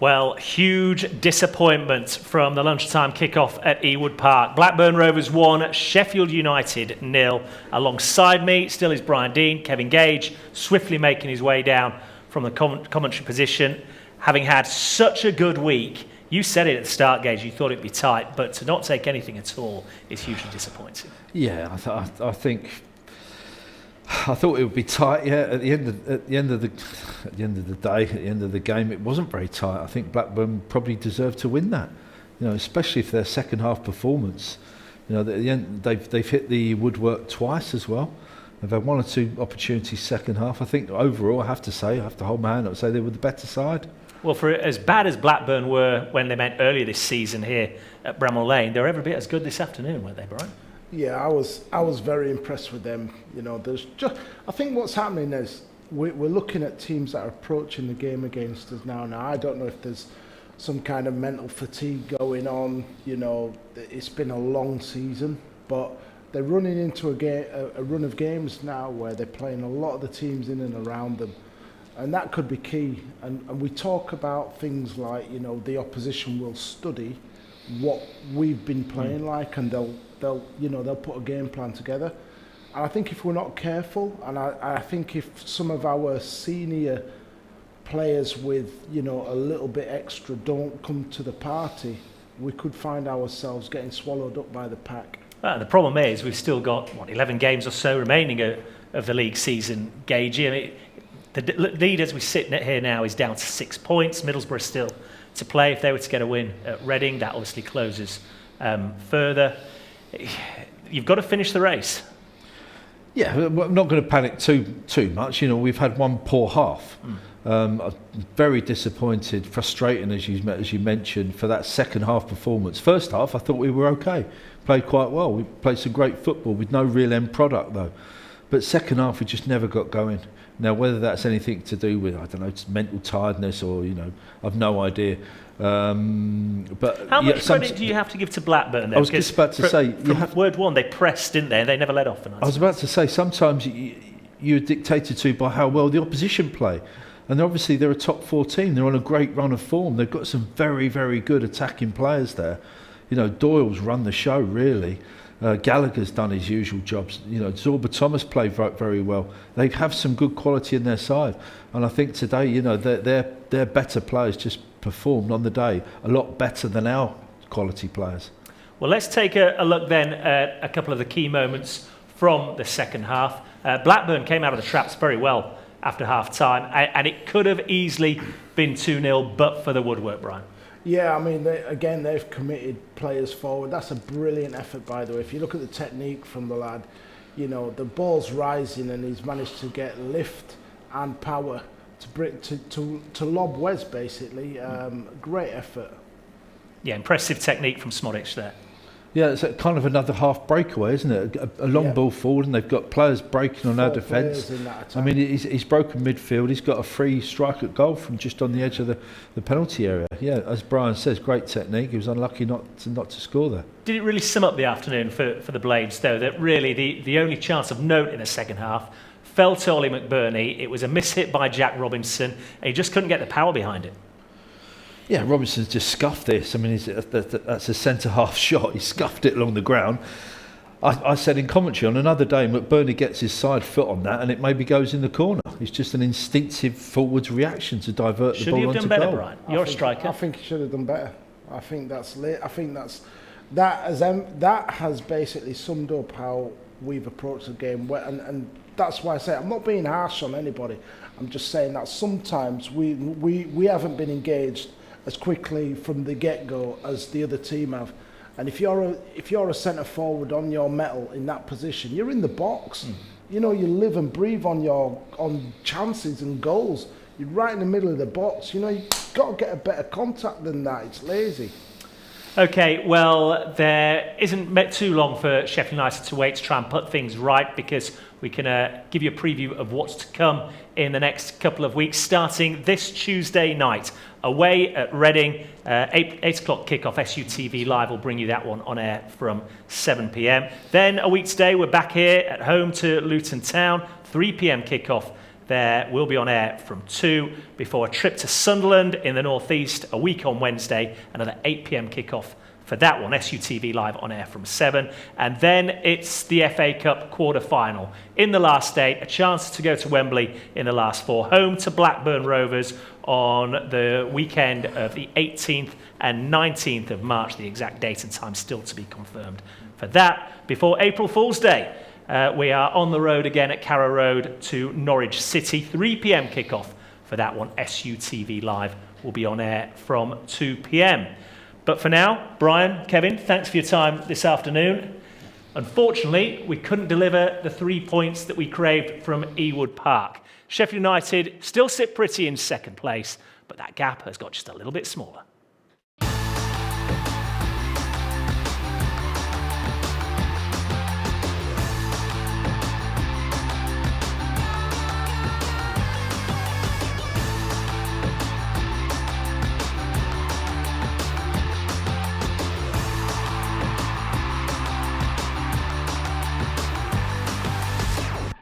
Well, huge disappointment from the lunchtime kickoff at Ewood Park. Blackburn Rovers 1, Sheffield United 0. Alongside me still is Dean, Kevin Gage, swiftly making his way down from the commentary position. Having had such a good week, you said it at the start, Gage, you thought it'd be tight, but to not take anything at all is hugely disappointing. Yeah, I thought it would be tight. Yeah, at the end of the day, at the end of the game, it wasn't very tight. I think Blackburn probably deserved to win that. You know, especially if their second half performance. You know, at the end they've hit the woodwork twice as well. They've had one or two opportunities second half. I think overall, I have to hold my hand up and say they were the better side. Well, for as bad as Blackburn were when they met earlier this season here at Bramall Lane, they're every bit as good this afternoon, weren't they, Brian? Yeah, I was very impressed with them. You know, I think what's happening is we're looking at teams that are approaching the game against us now. Now, I don't know if there's some kind of mental fatigue going on. You know, it's been a long season, but they're running into a run of games now where they're playing a lot of the teams in and around them. And that could be key. And we talk about things like, you know, the opposition will study what we've been playing like, and they'll put a game plan together. And I think if we're not careful, and I think if some of our senior players with, you know, a little bit extra don't come to the party, we could find ourselves getting swallowed up by the pack. Well, the problem is we've still got 11 games or so remaining of the league season, Gage. I mean, the lead as we sit here now is down to 6 points. Middlesbrough still to play. If they were to get a win at Reading, that obviously closes further. You've got to finish the race. Yeah, I'm not going to panic too much. You know, we've had one poor half. Very disappointed, frustrating as you mentioned for that second half performance. First half, I thought we were okay, played quite well. We played some great football with no real end product though. But second half, we just never got going. Now, whether that's anything to do with, I don't know, it's mental tiredness or, you know, I've no idea. But how much credit do you have to give to Blackburn then? I was just about to say, from word one, they pressed, didn't they? And they never let off. I was about to say, sometimes you're dictated to by how well the opposition play. And obviously they're a top 4 team. They're on a great run of form. They've got some very, very good attacking players there. You know, Doyle's run the show, really. Gallagher's done his usual jobs. You know, Zorba Thomas played very well. They have some good quality in their side. And I think today, you know, their better players just performed on the day a lot better than our quality players. Well, let's take a look then at a couple of the key moments from the second half. Blackburn came out of the traps very well after half-time, and it could have easily been 2-0 but for the woodwork, Brian. Yeah, I mean, they've committed players forward. That's a brilliant effort, by the way. If you look at the technique from the lad, you know, the ball's rising and he's managed to get lift and power to lob Wes, basically. Great effort. Yeah, impressive technique from Smodic there. Yeah, it's kind of another half breakaway, isn't it? A long ball forward, and they've got players breaking on our defence. I mean, he's broken midfield. He's got a free strike at goal from just on the edge of the penalty area. Yeah, as Brian says, great technique. He was unlucky not to score there. Did it really sum up the afternoon for the Blades, though, that really the only chance of note in the second half fell to Ollie McBurney? It was a miss-hit by Jack Robinson, and he just couldn't get the power behind it. Yeah, Robinson's just scuffed this. I mean, that's a centre-half shot. He scuffed it along the ground. I said in commentary, on another day, McBurney gets his side foot on that and it maybe goes in the corner. It's just an instinctive forwards reaction to divert the ball onto goal. Should he have done better, Brian? You're a striker. I think he should have done better. I think that has basically summed up how we've approached the game. And that's why I say I'm not being harsh on anybody. I'm just saying that sometimes we haven't been engaged as quickly from the get-go as the other team have. And if you're a centre forward on your mettle in that position, you're in the box. You know, you live and breathe on chances and goals. You're right in the middle of the box. You know, you've got to get a better contact than that. It's lazy. Okay, well, there isn't too long for Sheffield United to wait to try and put things right, because we can give you a preview of what's to come in the next couple of weeks, starting this Tuesday night. Away at Reading, 8 o'clock kickoff. SUTV Live will bring you that one on air from 7 p.m. Then a week today, we're back here at home to Luton Town. 3 p.m. kickoff there will be on air from 2 before a trip to Sunderland in the northeast a week on Wednesday, another 8 p.m. kickoff for that one. SUTV live on air from 7. And then it's the FA Cup quarter-final. In the last day, a chance to go to Wembley in the last 4. Home to Blackburn Rovers on the weekend of the 18th and 19th of March. The exact date and time still to be confirmed for that. Before April Fool's Day, we are on the road again at Carrow Road to Norwich City. 3 p.m. kickoff for that one. SUTV live will be on air from 2 p.m. But for now, Brian, Kevin, thanks for your time this afternoon. Unfortunately, we couldn't deliver the 3 points that we craved from Ewood Park. Sheffield United still sit pretty in second place, but that gap has got just a little bit smaller.